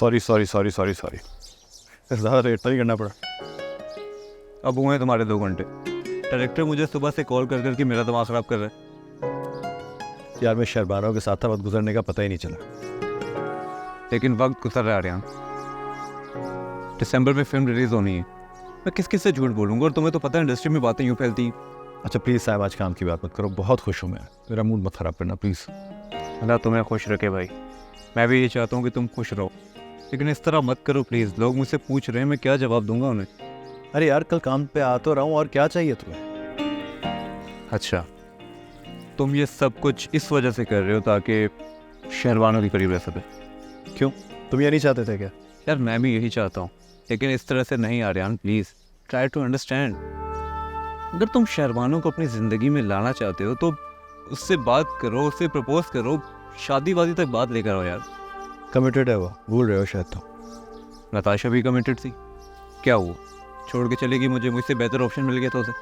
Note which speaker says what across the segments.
Speaker 1: Sorry sorry sorry sorry sorry, ज़्यादा late तो नहीं करना पड़ा।
Speaker 2: अब हुए तुम्हारे 2 घंटे। डायरेक्टर मुझे सुबह से कॉल कर करके मेरा दिमाग ख़राब कर रहा है।
Speaker 1: यार मैं शहरबानों के साथ था, वक्त गुजरने का पता ही नहीं चला।
Speaker 2: लेकिन वक्त गुजर रहा है यार। दिसंबर में फिल्म रिलीज़ होनी है। मैं किस किस से झूठ बोलूँगा, और तुम्हें तो पता है इंडस्ट्री में बातें यूँ फैलती हैं।
Speaker 1: अच्छा प्लीज़ साहब, आज काम की बात मत करो, बहुत खुश हूँ मैं, मेरा मूड मत ख़राब करना प्लीज़।
Speaker 2: अल्लाह तुम्हें खुश रखे भाई। मैं भी ये चाहता हूँ कि तुम खुश रहो, लेकिन इस तरह मत करो प्लीज़। लोग मुझसे पूछ रहे हैं, मैं क्या जवाब दूंगा उन्हें।
Speaker 1: अरे यार कल काम पे आ तो रहा हूँ, और क्या चाहिए तुम्हें?
Speaker 2: अच्छा, तुम ये सब कुछ इस वजह से कर रहे हो ताकि शहरवानों के करीब रह सके।
Speaker 1: क्यों, तुम ये नहीं चाहते थे क्या?
Speaker 2: यार मैं भी यही चाहता हूँ, लेकिन इस तरह से नहीं Aryan, please try to understand. अगर तुम शहरवानों को अपनी ज़िंदगी में लाना चाहते हो तो उससे बात करो, उससे प्रपोज करो, शादी वादी तक बात लेकर आओ यार।
Speaker 1: कमिटेड है वो, भूल रहे हो शायद तुम।
Speaker 2: नताशा भी कमिटेड थी। क्या हुआ, छोड़ के चलेगी मुझे? मुझसे बेहतर ऑप्शन मिल गया था उसे।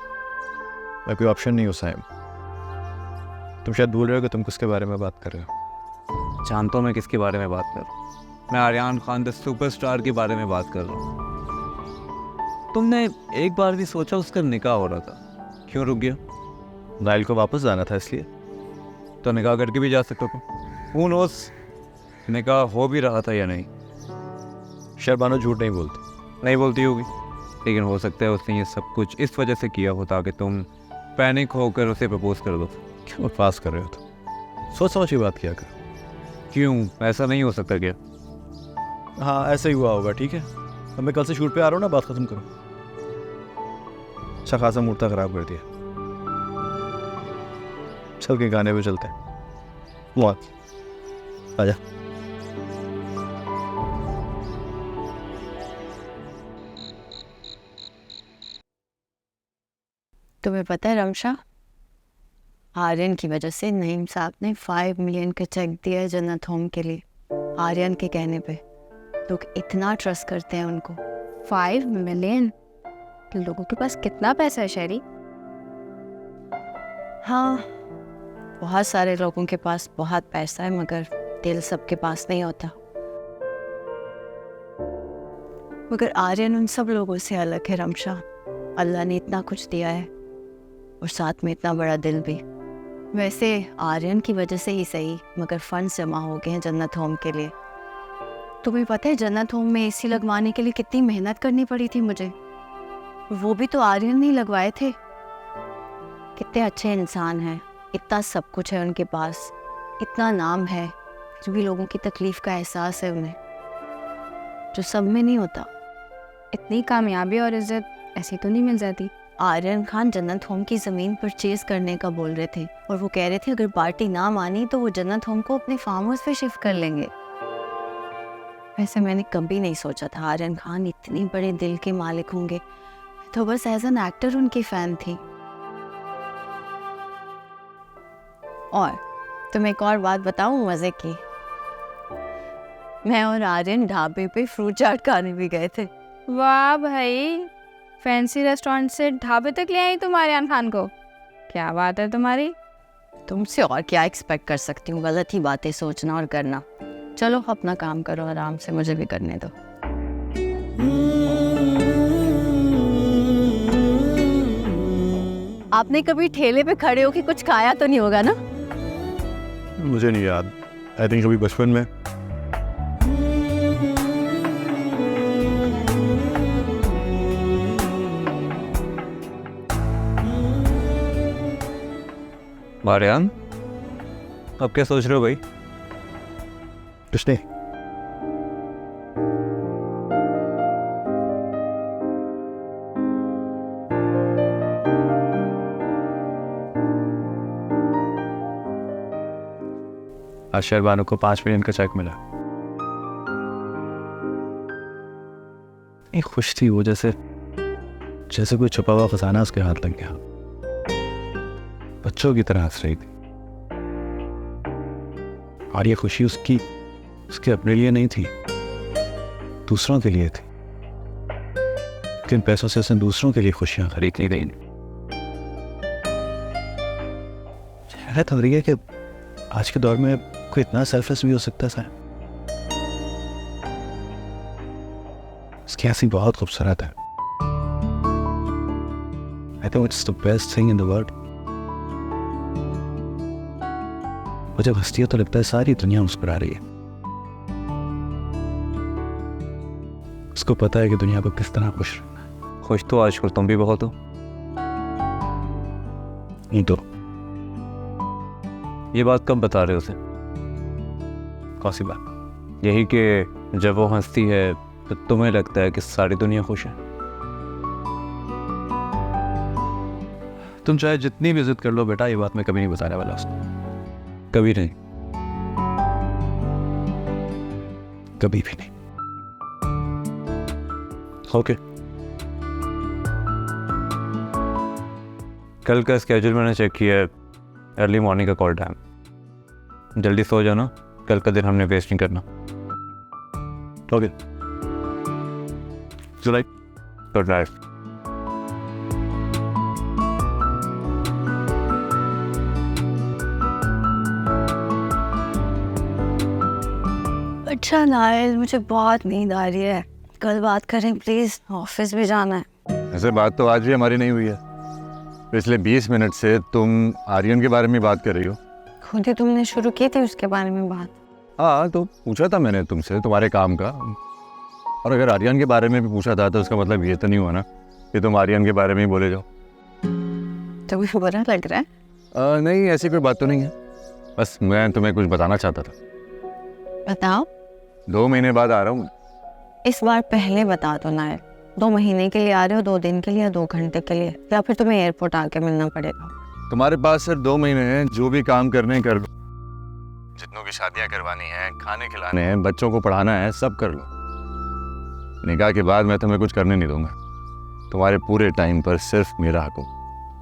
Speaker 1: मैं कोई ऑप्शन नहीं हूँ साइम। तुम शायद भूल रहे हो कि तुम किसके बारे में बात कर रहे हो।
Speaker 2: जानता हूँ मैं किसके बारे में बात कर रहा हूँ। मैं आर्यन खान द सुपरस्टार के बारे में बात कर रहा हूँ। तुमने एक बार भी सोचा उसका निकाह हो रहा था, क्यों रुक गया?
Speaker 1: नाइल को वापस जाना था इसलिए।
Speaker 2: तो निकाह करके भी जा सकते हो। हू नोस निकाह हो भी रहा था या नहीं।
Speaker 1: शहरबानो झूठ नहीं बोलती।
Speaker 2: नहीं बोलती होगी, लेकिन हो सकता है उसने ये सब कुछ इस वजह से किया हो ताकि तुम पैनिक होकर उसे प्रपोज कर दो।
Speaker 1: क्यों पास कर रहे हो तुम? सोच समझ की बात किया कर।
Speaker 2: क्यों, ऐसा नहीं हो सकता क्या?
Speaker 1: हाँ ऐसा ही हुआ होगा, ठीक है। अब मैं कल से शूट पे आ रहा हूँ ना, बात खत्म करो। अच्छा खासा मूड था खराब कर दिया। चल के गाने पे चलते हैं। मौत आजा।
Speaker 3: तुम्हें पता है रमशा, आर्यन की वजह से नईम साहब ने 5 मिलियन का चेक दिया है जन्नत होम के लिए। आर्यन के कहने पे लोग इतना ट्रस्ट करते हैं उनको।
Speaker 4: 5 मिलियन? लोगों के पास कितना पैसा है शहरी?
Speaker 3: हाँ, बहुत सारे लोगों के पास बहुत पैसा है, मगर दिल सबके पास नहीं होता। मगर आर्यन उन सब लोगों से अलग है रमशा। अल्लाह ने इतना कुछ दिया है और साथ में इतना बड़ा दिल भी। वैसे आर्यन की वजह से ही सही, मगर फंड्स जमा हो गए हैं जन्नत होम के लिए। तुम्हें पता है जन्नत होम में एसी लगवाने के लिए कितनी मेहनत करनी पड़ी थी मुझे? वो भी तो आर्यन नहीं लगवाए थे। कितने अच्छे इंसान हैं, इतना सब कुछ है उनके पास, इतना नाम है, फिर भी लोगों की तकलीफ का एहसास है उन्हें, जो सब में नहीं होता।
Speaker 4: इतनी कामयाबी और इज्जत ऐसी तो नहीं मिल जाती।
Speaker 3: आर्यन खान जन्नत होम की ज़मीन परचेज करने का बोल रहे थे, और वो कह रहे थे अगर पार्टी ना मानी तो वो जन्नत होम को अपने फार्म हाउस पे शिफ्ट कर लेंगे। वैसे मैंने कभी नहीं सोचा था आर्यन खान इतने बड़े दिल के मालिक होंगे। तो बस एज एन एक्टर उनकी फ़ैन थी। और तुम्हें एक और बात बताऊं मज़े की, मैं और आर्यन ढाबे पे फ्रूट चाट खाने भी गए थे।
Speaker 4: वाह भाई, फैंसी रेस्टोरेंट से ढाबे तक ले आई तुम आर्यन खान को। क्या बात है तुम्हारी।
Speaker 3: तुमसे और क्या एक्सपेक्ट कर सकती हूँ, गलत ही बातें सोचना और करना। चलो अपना काम करो आराम से, मुझे भी करने दो। आपने कभी ठेले पे खड़े होके कुछ खाया तो नहीं होगा ना?
Speaker 1: मुझे नहीं याद, आई थिंक कभी बचपन में।
Speaker 2: आर्यन, अब क्या सोच रहे हो भाई?
Speaker 1: कुछ नहीं। आज शहरबानो को 5 मिलियन का चेक मिला। एक खुश थी वो, जैसे कोई छुपा हुआ खजाना उसके हाथ लग गया। बच्चों की तरह हंस रही थी। और ये खुशी उसके अपने लिए नहीं थी, दूसरों के लिए थी। किन पैसों से उसने दूसरों के लिए खुशियां खरीद ली गई। हैरत हो रही है कि आज के दौर में कोई इतना सेल्फलेस भी हो सकता है। कैसी बहुत खूबसूरत है। I think it's the best thing in the world. वो जब हंसती है तो लगता है सारी दुनिया मुस्कुरा रही है। उसको पता है कि दुनिया को किस तरह खुश रखना है।
Speaker 2: खुश तो आजकल तुम भी बहुत हो।
Speaker 1: नहीं तो
Speaker 2: ये बात कब बता रहे हो उसे?
Speaker 1: कौन सी बात?
Speaker 2: यही कि जब वो हंसती है तो तुम्हें लगता है कि सारी दुनिया खुश है।
Speaker 1: तुम चाहे जितनी भी इज्जत कर लो बेटा, ये बात मैं कभी नहीं बताने वाला उसको।
Speaker 2: कभी नहीं।
Speaker 1: कभी भी नहीं।
Speaker 2: ओके। कल का स्केड्यूल मैंने चेक किया है। अर्ली मॉर्निंग का कॉल टाइम। जल्दी सो जाना, कल का दिन हमने वेस्ट नहीं करना।
Speaker 1: Okay, July.
Speaker 2: Good night.
Speaker 3: अच्छा नायल, मुझे बहुत नींद आ रही है, कल बात करें प्लीज, ऑफिस भी जाना है।
Speaker 5: ऐसे बात तो आज भी हमारी नहीं हुई है। पिछले 20 मिनट से तुम आर्यन के बारे में बात कर रही हो।
Speaker 3: खुद ही तुमने शुरू की थी उसके बारे में बात।
Speaker 5: हाँ, तो पूछा था मैंने तुमसे तुम्हारे काम का, और अगर आर्यन के बारे में भी पूछा था तो उसका मतलब ये तो नहीं हुआ ना कि तुम आर्यन के बारे में ही बोले जाओ।
Speaker 3: तुम्हें बुरा लग रहा है?
Speaker 5: नहीं, ऐसी कोई बात तो नहीं है। बस मैं तुम्हें कुछ बताना चाहता था।
Speaker 3: बताओ।
Speaker 5: 2 महीने बाद आ रहा हूँ।
Speaker 3: इस बार पहले बता दो नायल, 2 महीने के लिए आ रहे हो, 2 दिन के लिए, 2 घंटे के लिए, या फिर तुम्हें एयरपोर्ट आके मिलना पड़ेगा?
Speaker 5: तुम्हारे पास सिर्फ 2 महीने हैं, जो भी काम करने हैं कर लो। जितनों की शादियाँ करवानी है, खाने खिलाने हैं, बच्चों को पढ़ाना है, सब कर लो। निकाह के बाद मैं तुम्हें कुछ करने नहीं दूंगा। तुम्हारे पूरे टाइम पर सिर्फ मेरा हक हो।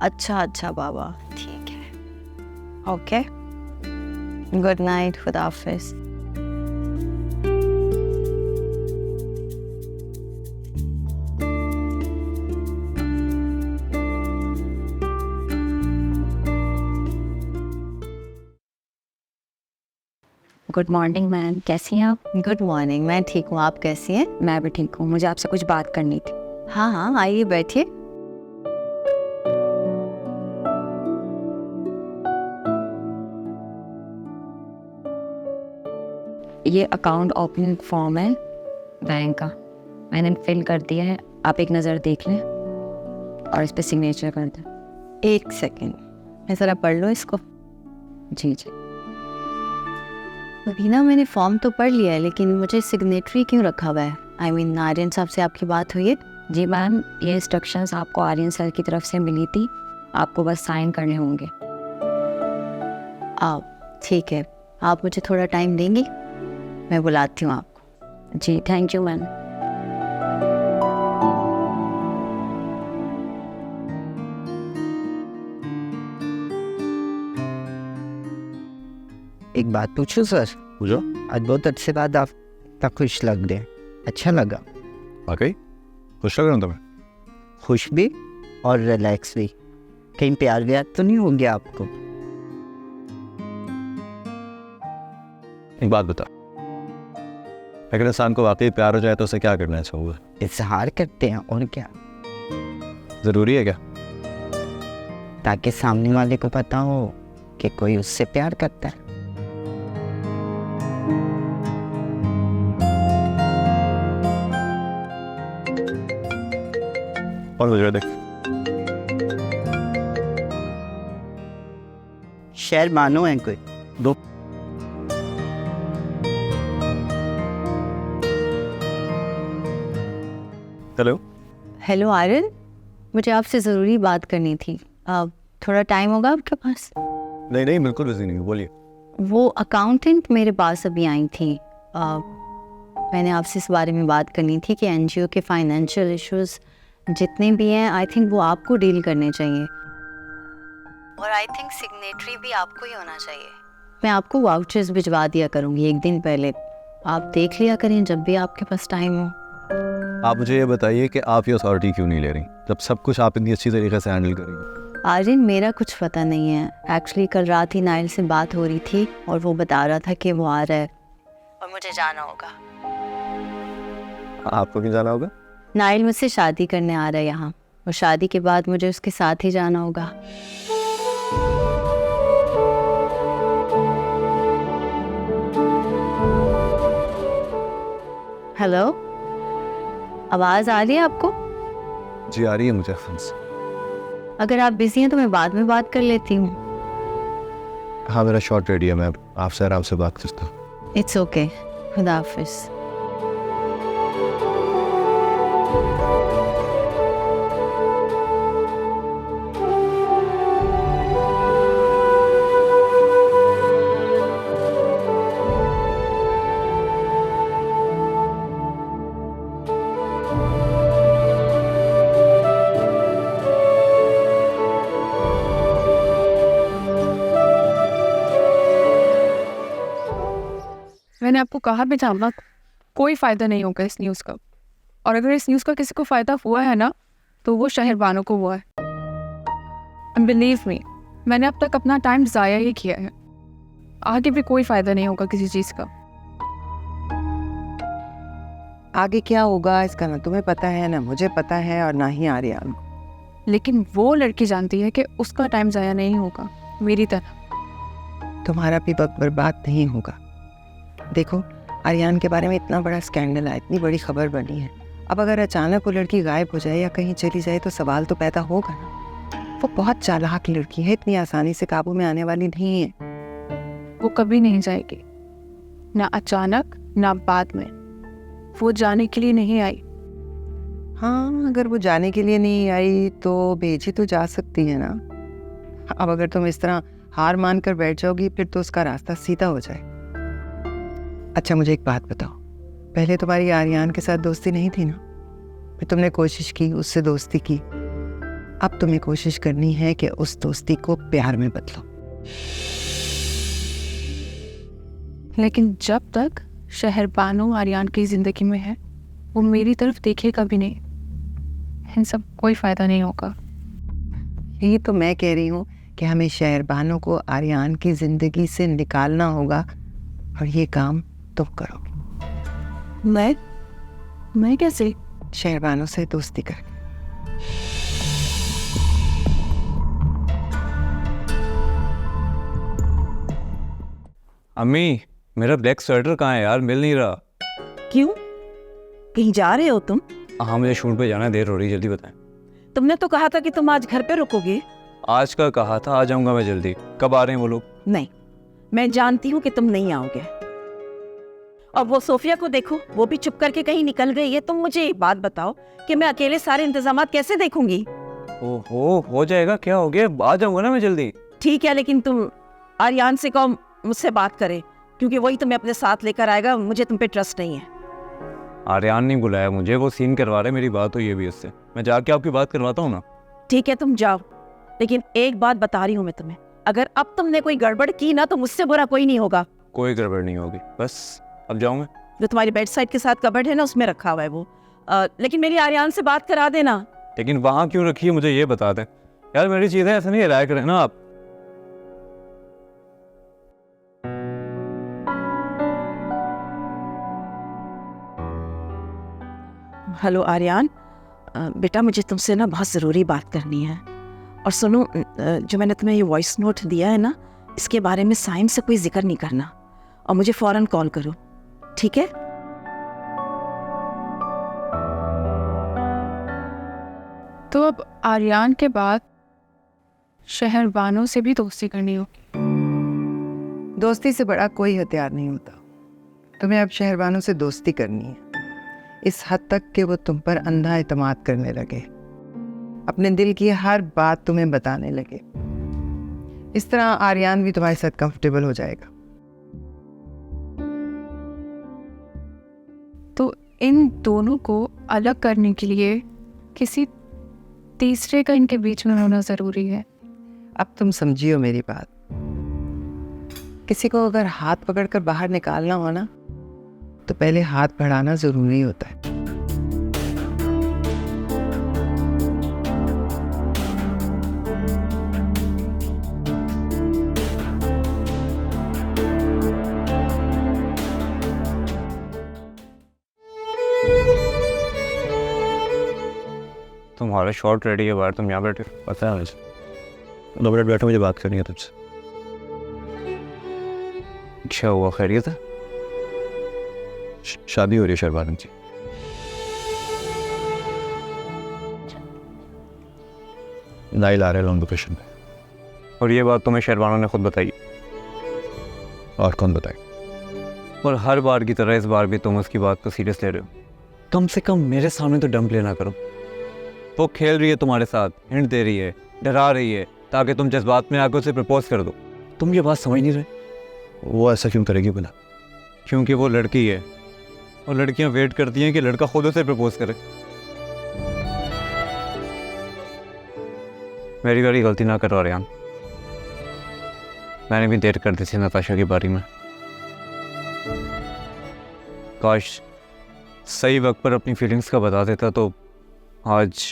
Speaker 3: अच्छा अच्छा बाबा, ठीक है। ओके, गुड नाइट, खुदा हाफिज।
Speaker 6: गुड मॉर्निंग मैम, कैसी हैं आप?
Speaker 3: गुड मॉर्निंग, मैं ठीक हूँ, आप कैसी हैं?
Speaker 6: मैं भी ठीक हूँ। मुझे आपसे कुछ बात करनी थी।
Speaker 3: हाँ हाँ, आइए बैठिए।
Speaker 6: ये अकाउंट ओपनिंग फॉर्म है बैंक का, मैंने फिल कर दिया है, आप एक नज़र देख लें और इस पर सिग्नेचर कर दें।
Speaker 3: 1 सेकेंड, मैं ज़रा पढ़ लूँ इसको।
Speaker 6: जी जी।
Speaker 3: अभी मैंने फॉर्म तो पढ़ लिया है, लेकिन मुझे सिग्नेटरी क्यों रखा हुआ है? आई मीन आर्यन साहब से आपकी बात हुई है?
Speaker 6: जी मैम, ये इंस्ट्रक्शंस आपको आर्यन सर की तरफ से मिली थी, आपको बस साइन करने होंगे।
Speaker 3: ठीक है, आप मुझे थोड़ा टाइम देंगी, मैं बुलाती हूँ आपको।
Speaker 6: जी थैंक यू मैम।
Speaker 7: एक बात पूछूं सर?
Speaker 1: पूछो।
Speaker 7: आज बहुत अच्छे बाद आप इतना खुश लग रहे हैं, अच्छा लगा।
Speaker 1: वाकई खुश लग रहा हूँ तुम्हें?
Speaker 7: खुश भी और रिलैक्स भी। कहीं प्यार व्यार तो नहीं हो गया आपको?
Speaker 1: एक बात बता, अगर इंसान को वाकई प्यार हो जाए तो उसे क्या करना चाहिए?
Speaker 7: इजहार करते हैं, और क्या?
Speaker 1: ज़रूरी है क्या?
Speaker 7: ताकि सामने वाले को पता हो कि कोई उससे प्यार करता है।
Speaker 1: और मुझे देख,
Speaker 7: शेर मानो है कोई?
Speaker 1: दो। हेलो।
Speaker 3: हेलो आर्यन, मुझे आपसे ज़रूरी बात करनी थी। थोड़ा टाइम होगा आपके पास?
Speaker 1: नहीं नहीं, बिल्कुल बिजी नहीं हूँ, बोलिए।
Speaker 3: वो अकाउंटेंट मेरे पास अभी आई थी। मैंने आपसे इस बारे में बात करनी थी कि एनजीओ के फाइनेंशियल इश्यूज जितने भी हैं, आई थिंक वो आपको डील करने चाहिए, और आई थिंक सिग्नेटरी भी आपको ही होना चाहिए। मैं आपको वाउचर्स भिजवा दिया करूँगी 1 दिन पहले, आप देख लिया करें जब भी आपके पास टाइम हो।
Speaker 1: आप मुझे ये बताइए कि आप ये अथॉरिटी क्यों नहीं ले रही, जब सब कुछ आप इतनी अच्छी तरीके से हैंडल करेंगे?
Speaker 3: आर्यन, मेरा कुछ पता नहीं है। एक्चुअली कल रात ही नाइल से बात हो रही थी और वो बता रहा था कि वो आ रहा है और मुझे जाना होगा।
Speaker 1: आपको क्यों जाना होगा?
Speaker 3: नाइल मुझसे शादी करने आ रहा है यहाँ, और शादी के बाद मुझे उसके साथ ही जाना होगा। हेलो, आवाज़ आ रही है आपको?
Speaker 1: जी आ रही है मुझे फ्रेंड्स।
Speaker 3: अगर आप बिजी हैं तो मैं बाद में बात कर लेती हूँ।
Speaker 1: हाँ मेरा शॉर्ट रेडी है, मैं आपसे आराम से बात करता हूँ।
Speaker 3: इट्स ओके, खुदा हाफिज़।
Speaker 8: मैंने आपको कहा भी था ना, कोई फ़ायदा नहीं होगा इस न्यूज़ का। और अगर इस न्यूज़ का किसी को फ़ायदा हुआ है ना, तो वो शहरबानों को हुआ है। एंड बिलीव मी, मैंने अब तक अपना टाइम ज़ाया ही किया है। आगे भी कोई फ़ायदा नहीं होगा किसी चीज़ का।
Speaker 7: आगे क्या होगा इसका ना तुम्हें पता है ना मुझे पता है, और ना ही आर्यन।
Speaker 8: लेकिन वो लड़की जानती है कि उसका टाइम ज़ाया नहीं होगा मेरी तरह।
Speaker 7: तुम्हारा भी वक्त बर्बाद नहीं होगा। देखो, आर्यन के बारे में इतना बड़ा स्कैंडल है, इतनी बड़ी खबर बनी है। अब अगर अचानक वो लड़की गायब हो जाए या कहीं चली जाए तो सवाल तो पैदा होगा ना। वो बहुत चालाक लड़की है, इतनी आसानी से काबू में आने वाली नहीं है।
Speaker 8: वो कभी नहीं जाएगी, ना अचानक ना बाद में। वो जाने के लिए नहीं आई।
Speaker 7: हाँ, अगर वो जाने के लिए नहीं आई तो भेजी तो जा सकती है ना। अब अगर तुम इस तरह हार मान कर बैठ जाओगी फिर तो उसका रास्ता सीधा हो जाए। अच्छा मुझे एक बात बताओ, पहले तुम्हारी आर्यन के साथ दोस्ती नहीं थी ना? फिर तुमने कोशिश की, उससे दोस्ती की। अब तुम्हें कोशिश करनी है कि उस दोस्ती को प्यार में बदलो।
Speaker 8: लेकिन जब तक शहरबानो आर्यन की ज़िंदगी में है, वो मेरी तरफ देखेगा भी नहीं। इन सब कोई फ़ायदा नहीं होगा।
Speaker 7: यही तो मैं कह रही हूँ कि हमें शहरबानो को आर्यन की ज़िंदगी से निकालना होगा, और ये काम तुम करोगे।
Speaker 8: मैं कैसे?
Speaker 7: शहरबानो से दोस्ती कर।
Speaker 2: अम्मी, मेरा ब्लैक स्वेटर कहाँ है यार, मिल नहीं रहा।
Speaker 9: क्यों, कहीं जा रहे हो तुम?
Speaker 2: हाँ मुझे शूट पे जाना है, देर हो रही है, जल्दी बताएं।
Speaker 9: तुमने तो कहा था कि तुम आज घर पे रुकोगे।
Speaker 2: आज का कहा था, आ जाऊंगा मैं जल्दी। कब आ रहे हैं वो लोग?
Speaker 9: नहीं, मैं जानती हूँ कि तुम नहीं आओगे। और वो सोफिया को देखो, वो भी चुप करके कहीं निकल गई है। तुम मुझे एक बात बताओ कि मैं अकेले सारे इंतजाम कैसे देखूंगी?
Speaker 2: ओहो, हो जाएगा, क्या हो गया, आ जाऊंगा ना मैं जल्दी।
Speaker 9: ठीक है, लेकिन तुम आर्यन से कहो मुझसे बात करे, क्योंकि वही तुम्हें अपने साथ लेकर आएगा। मुझे तुम पे ट्रस्ट नहीं है।
Speaker 2: आर्यन नहीं बुलाया मुझे, वो सीन करवा रहे, मेरी बात हुई है भी उससे। मैं जाके आपकी बात करवाता हूँ ना।
Speaker 9: ठीक है, तुम जाओ, लेकिन एक बात बता रही हूँ मैं तुम्हें, अगर अब तुमने कोई गड़बड़ की ना तो मुझसे बुरा कोई नहीं होगा।
Speaker 2: कोई गड़बड़ नहीं होगी, बस अब जाऊँ मैं।
Speaker 9: जो तुम्हारी बेड साइड के साथ कबर्ड है ना, उसमें रखा हुआ है वो। लेकिन मेरी आर्यन से बात करा देना।
Speaker 2: लेकिन वहाँ क्यों रखी है मुझे ये बता दें यार, मेरी चीज़ें ऐसे नहीं राय करें ना आप।
Speaker 9: हेलो आर्यन, बेटा मुझे तुमसे ना बहुत ज़रूरी बात करनी है। और सुनो, जो मैंने तुम्हें ये वॉइस नोट दिया है ना, इसके बारे में साइम से कोई जिक्र नहीं करना, और मुझे फ़ौरन कॉल करो, ठीक है?
Speaker 8: तो अब आर्यन के बाद शहरबानों से भी दोस्ती करनी होगी।
Speaker 7: दोस्ती से बड़ा कोई हथियार नहीं होता। तुम्हें अब शहरबानों से दोस्ती करनी है, इस हद तक कि वो तुम पर अंधा एतमाद करने लगे, अपने दिल की हर बात तुम्हें बताने लगे। इस तरह आर्यन भी तुम्हारे साथ कंफर्टेबल हो जाएगा।
Speaker 8: तो इन दोनों को अलग करने के लिए किसी तीसरे का इनके बीच में होना ज़रूरी है।
Speaker 7: अब तुम समझियो मेरी बात। किसी को अगर हाथ पकड़कर बाहर निकालना हो ना, तो पहले हाथ बढ़ाना ज़रूरी होता है।
Speaker 2: तुम्हारा शॉर्ट रेडी है बाहर, तुम यहाँ बैठे हो।
Speaker 1: पता है मुझे। 2 मिनट बैठो, मुझे बात करनी है तुझसे।
Speaker 2: क्या हुआ, खैरियत है?
Speaker 1: शादी हो रही है शहरबानू की। नाइल आ रहे लॉन्ग लोकेशन पे।
Speaker 2: और ये बात तुम्हें शहरबानू ने खुद बताई?
Speaker 1: और कौन बताए?
Speaker 2: और हर बार की तरह इस बार भी तुम उसकी बात को सीरियस ले रहे हो। कम से कम मेरे सामने तो डंप लेना करो। वो खेल रही है तुम्हारे साथ, हिंट दे रही है, डरा रही है, ताकि तुम जज्बात में आकर उसे प्रपोज कर दो। तुम ये बात समझ नहीं रहे।
Speaker 1: वो ऐसा क्यों करेगी भला?
Speaker 2: क्योंकि वो लड़की है और लड़कियां वेट करती हैं कि लड़का खुद उसे प्रपोज करे। मेरी बड़ी गलती ना करो आर्यन, मैंने भी देर कर दी थी नताशा की बारी में। काश सही वक्त पर अपनी फीलिंग्स का बता देता तो आज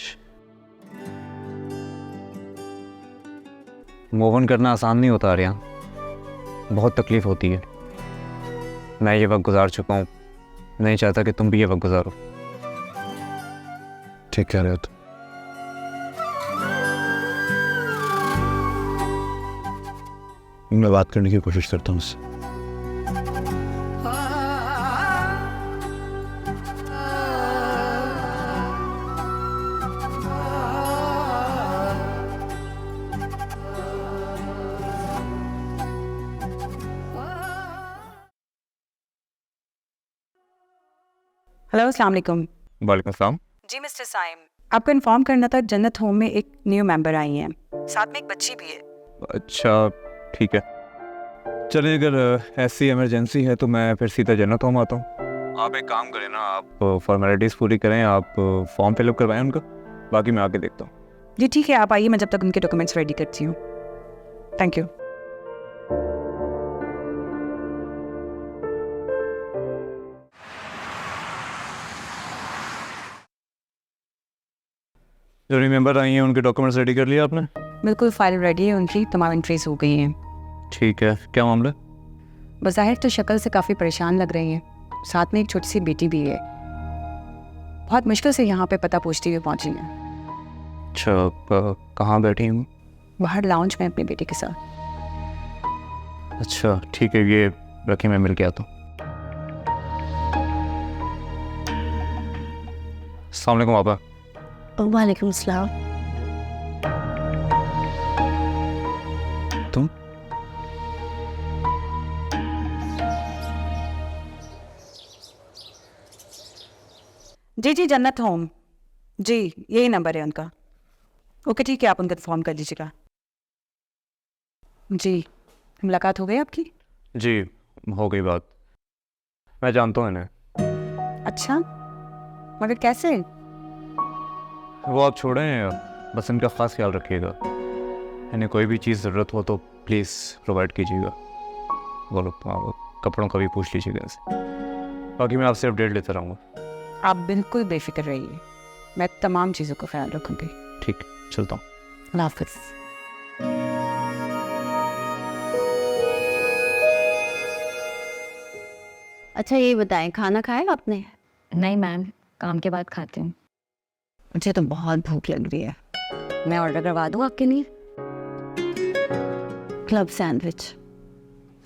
Speaker 2: मूव ऑन करना आसान नहीं होता आर्यन, बहुत तकलीफ होती है। मैं ये वक्त गुजार चुका हूँ, नहीं चाहता कि तुम भी ये वक्त गुजारो।
Speaker 1: ठीक कह रहे हो तुम। मैं बात करने की कोशिश करता हूँ उससे।
Speaker 10: हेलो अस्सलाम वालेकुम।
Speaker 2: वालेकुम अस्सलाम।
Speaker 10: जी मिस्टर साइम, आपको इन्फॉर्म करना था जन्नत होम में एक न्यू मेंबर आई हैं, साथ में एक बच्ची भी है।
Speaker 2: अच्छा ठीक है, चलिए अगर ऐसी इमरजेंसी है तो मैं फिर सीधा जन्नत होम आता हूँ। आप एक काम करें ना, आप फॉर्मेलिटीज़ पूरी करें, आप फॉर्म फिलअप करवाएं उनका, बाकी मैं आके देखता हूँ।
Speaker 10: जी ठीक है, आप आइए, मैं जब तक उनके डॉक्यूमेंट्स रेडी करती हूँ। Thank you.
Speaker 2: जो रिमेंबर आई हैं उनके डॉक्यूमेंट्स रेडी कर लिया आपने?
Speaker 10: बिल्कुल, फाइल रेडी है उनकी, तमाम एंट्रीज हो गई हैं।
Speaker 2: ठीक है, क्या मामला?
Speaker 10: बज़ाहिर तो शक्ल से काफ़ी परेशान लग रही हैं, साथ में एक छोटी सी बेटी भी है। बहुत मुश्किल से यहाँ पे पता पूछती हुई पहुँची हैं।
Speaker 2: अच्छा, कहाँ बैठी हूँ?
Speaker 10: बाहर लाउंज में अपनी बेटी के साथ।
Speaker 2: अच्छा ठीक है, ये रखिए, मैं मिल के आता हूँ। अस्सलाम वालेकुम पापा।
Speaker 3: वालेकुम सलाम।
Speaker 1: तुम?
Speaker 10: जी जी, जन्नत होम जी, यही नंबर है उनका। ओके ठीक है, आप उनका इन्फॉर्म कर दीजिएगा। जी, मुलाकात हो गई आपकी?
Speaker 2: जी हो गई बात, मैं जानता हूँ इन्हें।
Speaker 10: अच्छा, मगर कैसे?
Speaker 2: वो आप छोड़ें, बस इनका ख़ास ख्याल रखिएगा। इन्हें कोई भी चीज़ ज़रूरत हो तो प्लीज़ प्रोवाइड कीजिएगा। बोलो, कपड़ों का भी पूछ लीजिएगा इनसे, बाकी मैं आपसे अपडेट लेता रहूँगा।
Speaker 10: आप बिल्कुल बेफिक्र रहिए, मैं तमाम चीज़ों का ख्याल रखूँगी।
Speaker 2: ठीक, चलता हूँ।
Speaker 10: अल्लाह हाफ़िज़।
Speaker 3: अच्छा ये बताएं, खाना खाया आपने?
Speaker 6: नहीं मैम, काम के बाद खाती हूँ।
Speaker 3: मुझे तो बहुत भूख लग रही है।
Speaker 6: मैं ऑर्डर करवा दूँ आपके लिए?
Speaker 3: Club sandwich.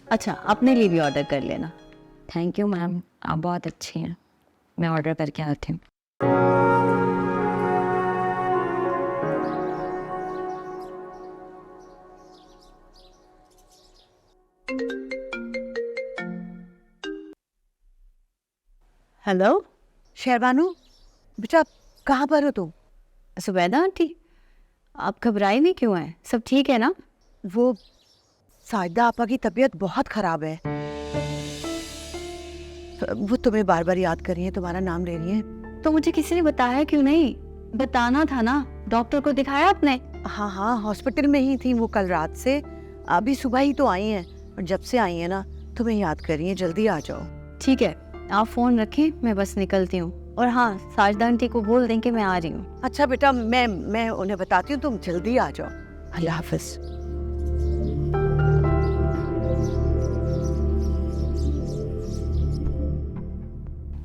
Speaker 3: अच्छा, अपने लिए भी ऑर्डर कर लेना।
Speaker 6: थैंक यू मैम, आप बहुत अच्छी हैं। मैं ऑर्डर करके आती हूँ।
Speaker 3: हेलो
Speaker 7: शहरबानू, बेटा कहाँ पर हो तुम?
Speaker 3: सुबैदा आंटी, आप घबराई नहीं क्यों हैं? सब ठीक है ना?
Speaker 7: वो साजिदा आपा की तबीयत बहुत खराब है, वो तुम्हें बार बार याद कर रही है, तुम्हारा नाम ले रही है।
Speaker 3: तो मुझे किसी ने बताया क्यों नहीं? बताना था ना। डॉक्टर को दिखाया आपने?
Speaker 7: हाँ हाँ, हॉस्पिटल में ही थी वो कल रात से, अभी सुबह ही तो आई हैं, और जब से आई हैं ना तुम्हें याद कर रही हैं, जल्दी आ जाओ।
Speaker 3: ठीक है, आप फ़ोन रखें, मैं बस निकलती हूँ। और हाँ, साजिदा आंटी को बोल दें कि मैं आ रही हूँ।
Speaker 7: अच्छा बेटा, मैं उन्हें बताती हूँ, तुम जल्दी आ जाओ। अल्लाह हाफ़िज़।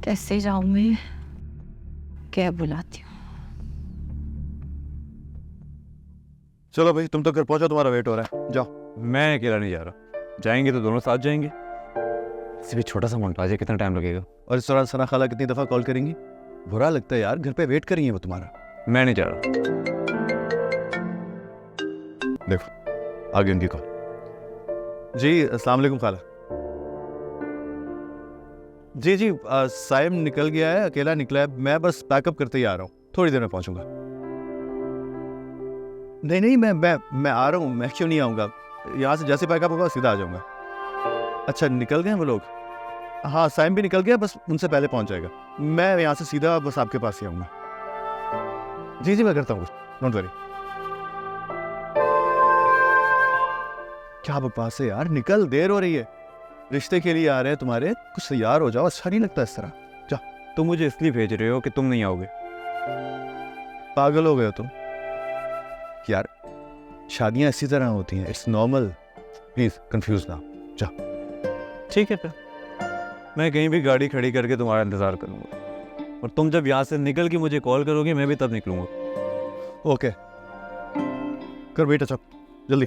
Speaker 3: कैसे जाऊँ मैं? क्या बुलाती हूँ।
Speaker 5: चलो भाई, तुम तो घर पहुंचो, तुम्हारा वेट हो रहा है, जाओ।
Speaker 2: मैं अकेला नहीं जा रहा, जाएंगे तो दोनों साथ जाएंगे। सिर्फ छोटा सा मोन्टाज है, कितना टाइम लगेगा?
Speaker 1: और इस दौरान सना खाला कितनी दफ़ा कॉल करेंगी? बुरा लगता है यार, घर पे वेट कर रही है वो तुम्हारा।
Speaker 2: मैं नहीं जा रहा।
Speaker 1: देखो आगे उनकी कॉल। जी अस्सलाम वालेकुम खाला। जी जी साइम निकल गया है, अकेला निकला है, मैं बस पैकअप करते ही आ रहा हूँ, थोड़ी देर में पहुंचूंगा। नहीं नहीं मैं आ रहा हूँ, मैं क्यों नहीं आऊँगा, यहाँ से जैसे पैकअप होगा सीधा आ जाऊँगा। अच्छा निकल गए हैं वो लोग? हाँ साइम भी निकल गया, बस उनसे पहले पहुँच जाएगा। मैं यहाँ से सीधा बस आपके पास ही आऊँगा। जी जी मैं करता हूँ कुछ, डोंट वरी। क्या बकवास है यार, निकल, देर हो रही है, रिश्ते के लिए आ रहे हैं तुम्हारे, कुछ तैयार हो जाओ, अच्छा नहीं लगता इस तरह। जा।
Speaker 2: तुम मुझे इसलिए भेज रहे हो कि तुम नहीं आओगे?
Speaker 1: पागल हो गए हो तुम यार, शादियां इसी तरह होती हैं, इट्स नॉर्मल, प्लीज कंफ्यूज ना। जा।
Speaker 2: ठीक है फिर मैं कहीं भी गाड़ी खड़ी करके तुम्हारा इंतज़ार करूँगा, और तुम जब यहाँ से निकल के मुझे कॉल करोगे मैं भी तब निकलूँगा।
Speaker 1: ओके कर बेटा, चल जल्दी।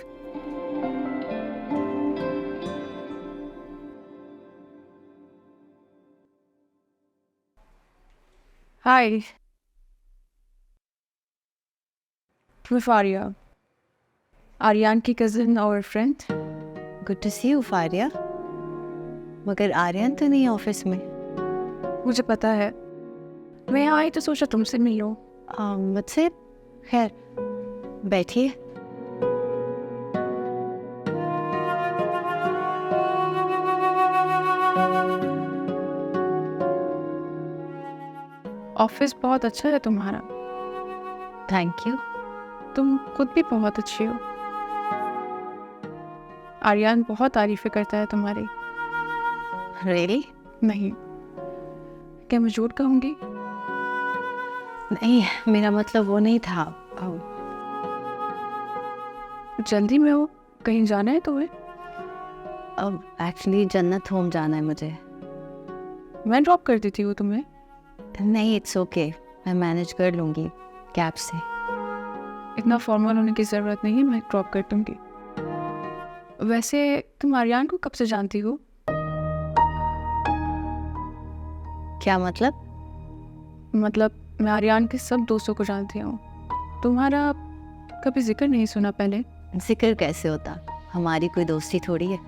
Speaker 8: हाय, मैं फारिया, आर्यन की कज़न और friend.
Speaker 3: Good to see you Faria. मगर आर्यन तो नहीं ऑफिस में।
Speaker 8: मुझे पता है, मैं यहाँ आई तो सोचा तुमसे मिलूं।
Speaker 3: मुझसे? खैर बैठिए।
Speaker 8: ऑफिस बहुत अच्छा है तुम्हारा।
Speaker 3: Thank you.
Speaker 8: तुम खुद भी बहुत अच्छी हो। आर्यन बहुत तारीफें करता है तुम्हारी।
Speaker 3: रियली?
Speaker 8: नहीं, क्या मैं झूठ कहूँगी?
Speaker 3: नहीं, मेरा मतलब वो नहीं था।
Speaker 8: जल्दी में हो, कहीं जाना है तुम्हें?
Speaker 3: अब एक्चुअली जन्नत होम जाना है मुझे।
Speaker 8: मैं ड्रॉप कर देती हूँ तुम्हें।
Speaker 3: नहीं इट्स ओके, मैं मैनेज कर लूँगी कैब से।
Speaker 8: इतना फॉर्मल होने की ज़रूरत नहीं है, मैं ड्रॉप कर दूँगी। वैसे तुम आर्यन को कब से जानती हो?
Speaker 3: क्या मतलब?
Speaker 8: मतलब मैं आर्यन के सब दोस्तों को जानती हूँ, तुम्हारा कभी जिक्र नहीं सुना पहले।
Speaker 3: जिक्र कैसे होता, हमारी कोई दोस्ती थोड़ी है।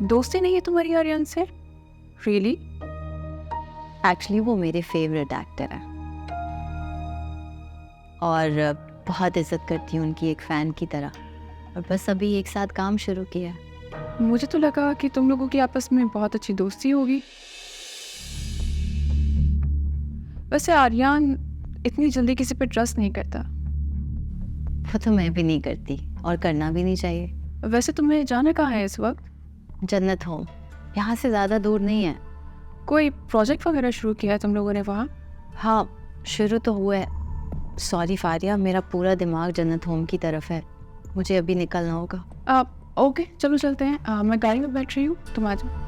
Speaker 8: दोस्ती नहीं है तुम्हारी आर्यन से? रियली?
Speaker 3: एक्चुअली वो मेरे फेवरेट एक्टर हैं और बहुत इज्जत करती हूँ उनकी, एक फ़ैन की तरह, और बस अभी एक साथ काम शुरू किया है।
Speaker 8: मुझे तो लगा कि तुम लोगों की आपस में बहुत अच्छी दोस्ती होगी। वैसे आर्यन इतनी जल्दी किसी पे ट्रस्ट नहीं करता।
Speaker 3: वो तो मैं भी नहीं करती और करना भी नहीं चाहिए।
Speaker 8: वैसे तुम्हें जाना कहाँ है इस वक्त?
Speaker 3: जन्नत होम, यहाँ से ज़्यादा दूर नहीं है।
Speaker 8: कोई प्रोजेक्ट वगैरह शुरू किया है तुम लोगों ने वहाँ?
Speaker 3: हाँ शुरू तो हुआ है। सॉरी फारिया, मेरा पूरा दिमाग जन्नत होम की तरफ है, मुझे अभी निकलना होगा।
Speaker 8: ओके चलो चलते हैं। मैं गाड़ी में बैठ रही हूँ, तुम आ जाओ।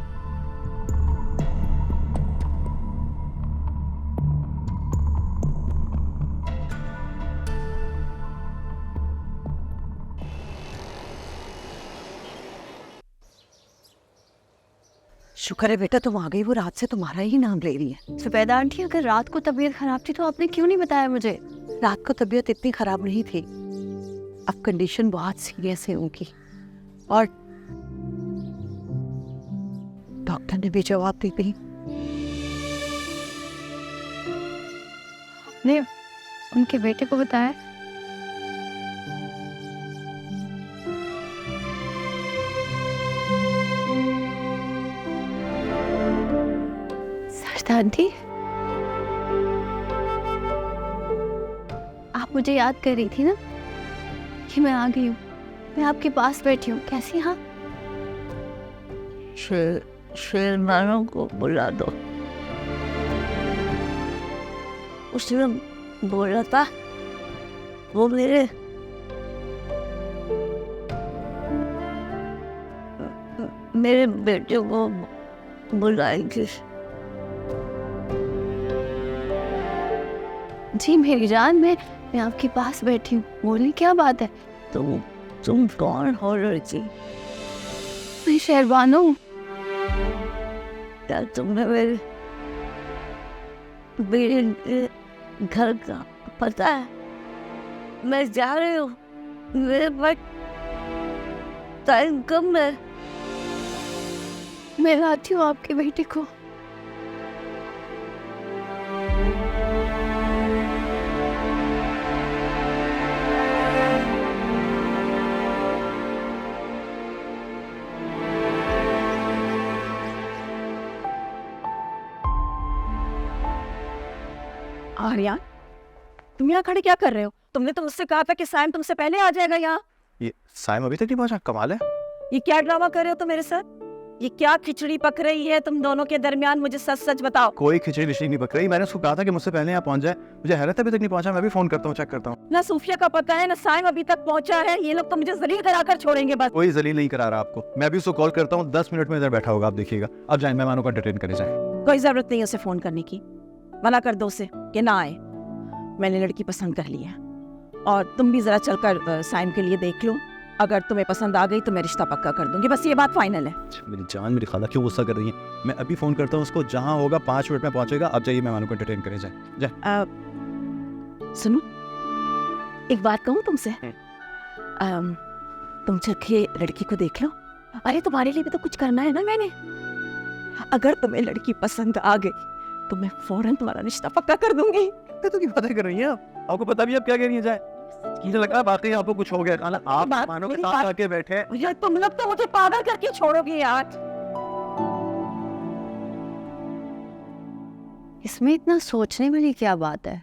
Speaker 9: शुक्र है बेटा तुम आ गई, वो रात से तुम्हारा ही नाम ले रही है।
Speaker 3: सुबैदा आंटी, अगर रात को तबीयत खराब थी तो आपने क्यों नहीं बताया मुझे?
Speaker 9: रात को तबीयत इतनी खराब नहीं थी, अब कंडीशन बहुत सीरियस है उनकी, और डॉक्टर ने भी जवाब दे दी।
Speaker 4: ने उनके बेटे को बताया?
Speaker 3: आंटी, आप मुझे याद कर रही थी ना कि मैं आ गई हूँ, मैं आपके पास बैठी हूँ। कैसी? हाँ
Speaker 11: शेरमानों को बुला दो। उसने बोला था वो मेरे बेटे को बुलाएगी।
Speaker 3: जी मेरी जान, मैं आपके पास बैठी हूँ, बोली क्या बात है?
Speaker 11: तुम कौन हो लड़की?
Speaker 4: मैं शहरबानो।
Speaker 11: क्या तुम्हें मेरे घर का पता है? मैं जा रही हूँ, मेरे पास टाइम कम है।
Speaker 4: मैं लाती हूँ आपके बेटे को।
Speaker 9: आर्यन, तुम यहाँ खड़े क्या कर रहे हो? तुमने तो मुझसे कहा था कि साइम तुमसे पहले आ जाएगा यहाँ।
Speaker 1: ये साइम अभी तक नहीं पहुंचा, कमाल है।
Speaker 9: ये क्या ड्रामा कर रहे हो तुम मेरे साथ? ये क्या खिचड़ी पक रही है तुम दोनों के दरमियान? मुझे सच सच बताओ।
Speaker 1: कोई खिचड़ी विचड़ी नहीं पक रही, मैंने उसको कहा था कि मुझसे पहले यहाँ पहुंच जाए। मुझे हैरत अभी तक नहीं पहुंचा, मैं भी फोन करता हूँ, चेक करता हूँ।
Speaker 9: ना सूफिया का पता है ना साइम अभी तक पहुंचा है। ये लोग तो मुझे जलील कराकर छोड़ेंगे बस।
Speaker 1: कोई जलील नहीं करा रहा आपको, मैं अभी उसको कॉल करता हूँ, 10 मिनट में इधर बैठा होगा, आप देखिएगा। अब जाए मेहमानों को एंटरटेन करे जाए।
Speaker 9: कोई जरूरत नहीं है उसे फोन करने की, मना कर दो उसे कि ना आए। मैंने लड़की पसंद कर ली है और तुम भी जरा चलकर साइम के लिए देख लो। अगर तुम्हें पसंद आ गई तो मैं रिश्ता पक्का कर दूंगी, बस ये बात फाइनल है।
Speaker 1: मेरी जान, मेरी खाला क्यों गुस्सा कर रही है? मैं अभी फोन करता हूँ उसको, जहाँ होगा 5 मिनट में पहुंचेगा। अब जाइए मेहमानों को एंटरटेन करे जाए।
Speaker 9: सुनो, एक बात कहूँ तुमसे। तुम चखे लड़की को देख लो। अरे तुम्हारे लिए भी तो कुछ करना है ना मैंने। अगर तुम्हें लड़की पसंद आ गई तो मैं फौरन तुम्हारा रिश्ता पक्का कर दूंगी।
Speaker 1: तो की बातें कर रही हैं आप? आपको पता भी आप क्या कह रही है? जाए, मुझे लगा बातें आपको कुछ हो गया। खाला आप मेहमानों के साथ आके बैठे।
Speaker 9: यार तुम लोग तो मुझे पागल करके छोड़ोगे यार।
Speaker 3: इसमें इतना सोचने वाली क्या बात है?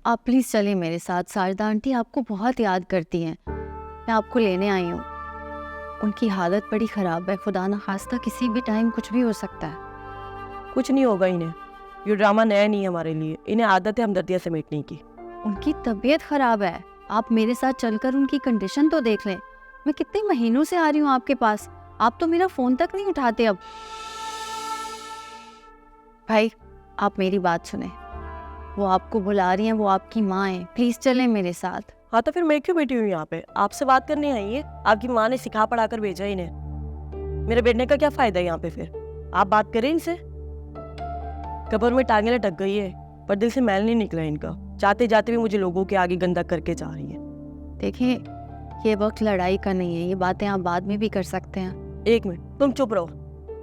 Speaker 3: आप प्लीज चलिए मेरे साथ। शारदा आंटी आपको बहुत याद करती हैं। मैं आपको लेने आई हूँ। उनकी हालत बड़ी ख़राब है, खुदा न खास्ता किसी भी टाइम कुछ भी हो सकता है।
Speaker 9: कुछ नहीं होगा इन्हें, ये ड्रामा नया नहीं है हमारे लिए। इन्हें आदत है हमदर्दियाँ समेटने की।
Speaker 3: उनकी तबीयत ख़राब है, आप मेरे साथ चलकर उनकी कंडीशन तो देख लें। मैं कितने महीनों से आ रही हूँ आपके पास, आप तो मेरा फ़ोन तक नहीं उठाते। अब भाई आप मेरी बात सुने, वो आपको बुला रही हैं, वो आपकी माँ है, प्लीज़ चलें मेरे साथ।
Speaker 9: हाँ तो फिर मैं क्यों बैठी हूँ यहाँ पे? आपसे बात करने आई है। आपकी माँ ने सिखा पढ़ा कर भेजा इन्हें। मेरे बैठने का क्या फ़ायदा है यहाँ पे? फिर आप बात करें इनसे। कब्र में टांगे लटक गई है पर दिल से मैल नहीं निकला इनका। जाते जाते भी मुझे लोगों के आगे गंदा करके जा रही है।
Speaker 3: देखें, ये वक्त लड़ाई का नहीं है, ये बातें आप बाद में भी कर सकते हैं।
Speaker 9: एक मिनट, तुम चुप रहो।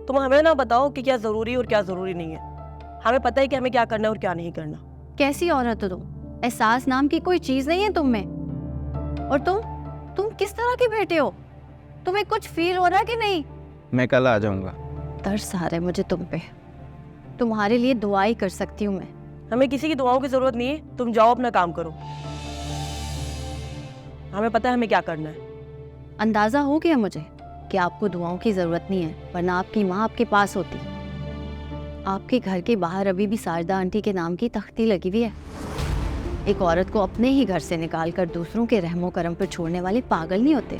Speaker 9: तुम हमें ना बताओ कि क्या ज़रूरी और क्या ज़रूरी नहीं है। हमें पता है कि हमें क्या करना है और क्या नहीं करना।
Speaker 3: कैसी औरत हो तुम? एहसास नाम की कोई चीज़ नहीं है तुम में। और तुम किस तरह के बेटे हो? तुम्हें कुछ फील हो रहा है कि नहीं?
Speaker 2: मैं कल आ जाऊंगा।
Speaker 3: तरस आ रहा है मुझे तुम पे। तुम्हारे लिए दुआ ही कर सकती हूँ मैं।
Speaker 9: हमें किसी की दुआओं की जरूरत नहीं है, तुम जाओ अपना काम करो। हमें पता है हमें क्या करना है।
Speaker 3: अंदाजा हो गया मुझे कि आपको दुआओं की जरूरत नहीं है, वरना आपकी माँ आपके पास होती। आपके घर के बाहर अभी भी शारदा आंटी के नाम की तख्ती लगी हुई है। एक औरत को अपने ही घर से निकालकर दूसरों के रहमो करम पर छोड़ने वाले पागल नहीं होते,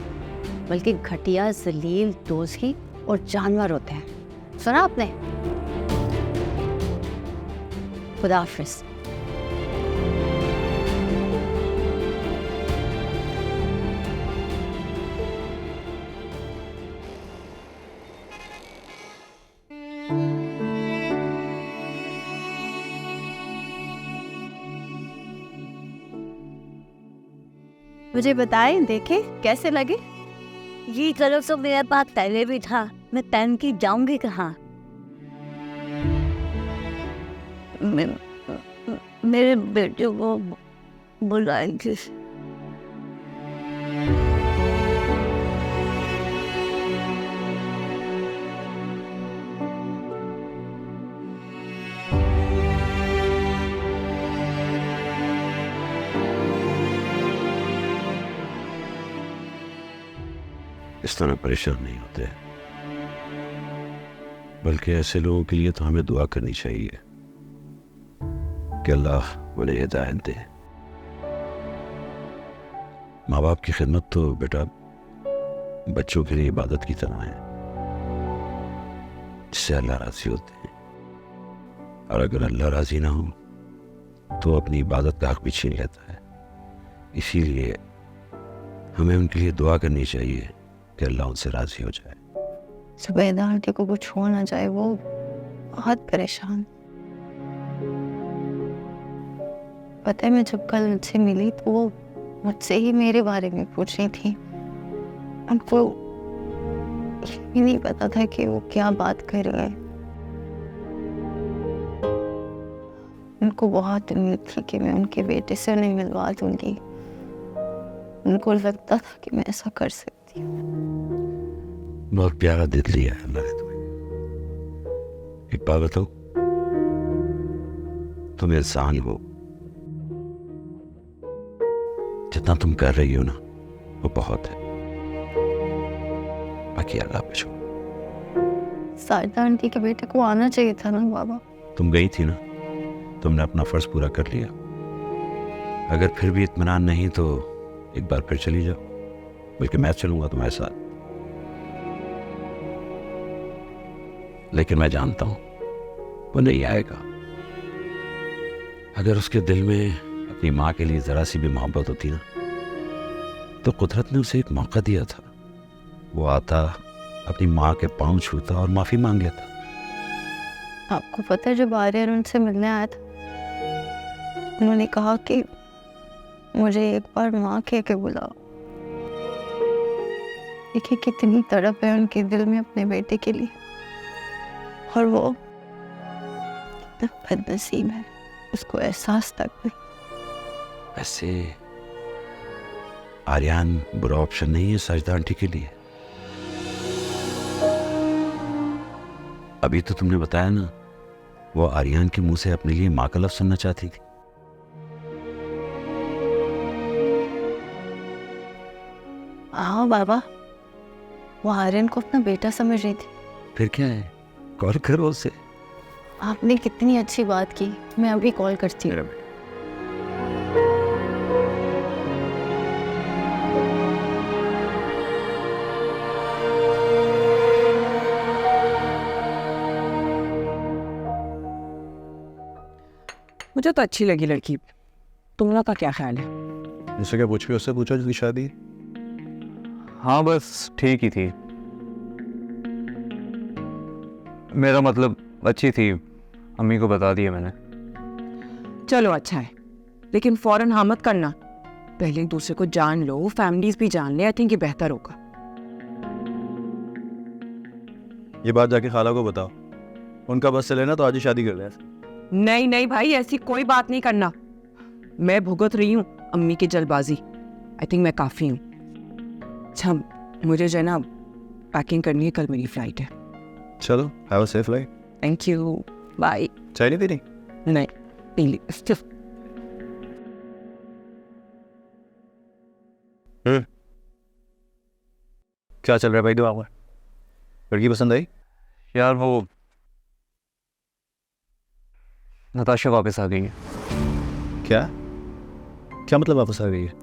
Speaker 3: बल्कि घटिया, जलील, दोज़ी और जानवर होते हैं। सुना आपने? खुदा हाफिज़। मुझे बताएं, देखें कैसे लगे?
Speaker 11: ये कलर तो मेरे पास पहले भी था, मैं पहन के जाऊंगी कहाँ? मेरे बेटे को बुलाएंगे।
Speaker 12: इस तरह परेशान नहीं होते, बल्कि ऐसे लोगों के लिए तो हमें दुआ करनी चाहिए कि अल्लाह उन्हें हिदायत दे। माँ बाप की खिदमत तो बेटा बच्चों के लिए इबादत की तरह है, जिससे अल्लाह राजी होते हैं। और अगर अल्लाह राजी ना हो तो अपनी इबादत का हक भी छीन लेता है। इसीलिए हमें उनके लिए दुआ करनी चाहिए कि अल्लाह उनसे राजी हो जाए।
Speaker 3: जुबैदा आंटी को कुछ हो ना जाए, वो बहुत परेशान। पता है, मैं जब कल उनसे मिली तो वो मुझसे ही मेरे बारे में पूछ रही थी। उनको ये नहीं पता था कि वो क्या बात कर रहे हैं। उनको बहुत उम्मीद थी कि मैं उनके बेटे से उन्हें मिलवा दूंगी। उनको लगता था कि मैं ऐसा कर सकती हूँ।
Speaker 12: बहुत प्यारा दिल दिया है अल्लाह ने तुम्हें। एक बात बताओ, तुम इंसान हो, जितना तुम कर रही हो ना वो बहुत है, बाकी अल्लाह पे छोड़ो।
Speaker 3: सारदा आंटी के बेटे को आना चाहिए था ना बाबा।
Speaker 12: तुम गई थी ना, तुमने अपना फर्ज पूरा कर लिया। अगर फिर भी इत्मीनान नहीं तो एक बार फिर चली जाओ, बल्कि मैं चलूंगा तुम्हारे साथ। लेकिन मैं जानता हूं वो नहीं आएगा। अगर उसके दिल में अपनी माँ के लिए जरा सी भी मोहब्बत होती ना, तो कुदरत ने उसे एक मौका दिया था। वो आता, अपनी माँ के पांव छूता और माफी मांग लेता।
Speaker 3: आपको पता है, जब आर्यन उनसे मिलने आया था, उन्होंने कहा कि मुझे एक बार माँ कह के बुलाओ। देखिए कितनी तड़प है उनके दिल में अपने बेटे के लिए, और वो कितना बदनसीब है, उसको एहसास तक नहीं।
Speaker 12: वैसे आर्यन बुरा ऑप्शन नहीं है साजिदा आंटी के लिए। अभी तो तुमने बताया ना, वो आर्यन के मुंह से अपने लिए माँ का लफ्ज़ सुनना चाहती थी।
Speaker 3: हाँ बाबा, वो आर्यन को अपना बेटा समझ रही थी।
Speaker 12: फिर क्या है, कॉल करो उसे।
Speaker 3: आपने कितनी अच्छी बात की, मैं अभी कॉल करती हूँ।
Speaker 9: मुझे तो अच्छी लगी लड़की, तुम लोग का क्या ख्याल है?
Speaker 1: जिससे क्या पूछ के उससे पूछा जिसकी शादी।
Speaker 2: हाँ बस ठीक ही थी, मेरा मतलब अच्छी थी। अम्मी को बता दिया मैंने।
Speaker 9: चलो अच्छा है, लेकिन फौरन हाँ मत करना, पहले एक दूसरे को जान लो, फैमिलीज भी जान ले। आई थिंक ये बेहतर होगा।
Speaker 1: ये बात जाके खाला को बताओ, उनका बस चले ना तो आज ही शादी कर ले।
Speaker 9: नहीं नहीं भाई, ऐसी कोई बात नहीं करना। मैं भुगत रही हूँ अम्मी की जल्दबाजी। आई थिंक मैं काफ़ी हूँ। अच्छा, मुझे जो है ना पैकिंग करनी है, कल मेरी फ्लाइट है।
Speaker 1: चलो, have a safe flight.
Speaker 9: Thank you, bye.
Speaker 1: चाय नहीं पीनी?
Speaker 9: नहीं पी ली।
Speaker 1: क्या चल रहा है भाई दिमाग में? लड़की पसंद आई?
Speaker 2: यार वो नताशा वापस आ गई है।
Speaker 1: क्या क्या मतलब वापस आ गई है?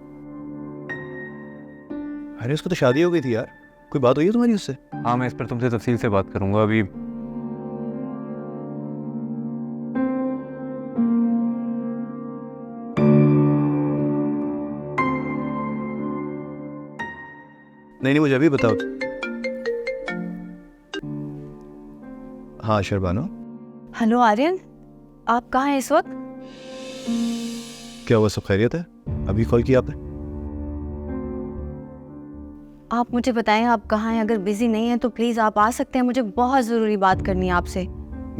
Speaker 1: अरे उसको तो शादी हो गई थी यार, कोई बात हुई है तुम्हारी उससे?
Speaker 2: हाँ, मैं इस पर तुमसे तफसील से बात करूंगा अभी।
Speaker 1: नहीं, मुझे अभी बताओ। हाँ शर्बानो।
Speaker 3: हेलो आर्यन, आप कहाँ हैं इस वक्त?
Speaker 1: क्या हुआ, सब खैरियत है? अभी कॉल किया आपने?
Speaker 3: आप मुझे बताएं आप कहाँ हैं। अगर बिजी नहीं है तो प्लीज़ आप आ सकते हैं, मुझे बहुत ज़रूरी बात करनी है आपसे।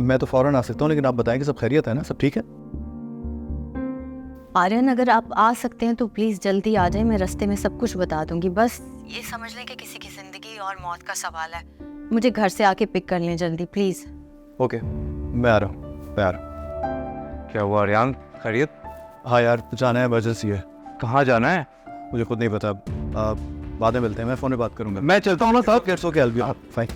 Speaker 1: मैं तो फौरन आ सकता हूँ, लेकिन आप बताएं कि सब खैरियत है ना, सब ठीक है?
Speaker 3: आर्यन, अगर आप आ सकते हैं तो प्लीज़ जल्दी आ जाएं, मैं रास्ते में सब कुछ बता दूंगी। बस ये समझ लें कि किसी की ज़िंदगी और मौत का सवाल है। मुझे घर से आके पिक कर लें जल्दी प्लीज़।
Speaker 1: ओके, मैं आ रहा हूँ, मैं आ रहा हूँ।
Speaker 2: क्या हुआ आर्यन, खैरियत?
Speaker 1: हाँ यार, जाना है, इमरजेंसी है।
Speaker 2: कहाँ जाना है?
Speaker 1: मुझे खुद नहीं पता। बाद में मिलते हैं, मैं फ़ोन पे बात करूँगा।
Speaker 2: मैं चलता हूँ ना साहब।
Speaker 1: Gets okay, I will be fine.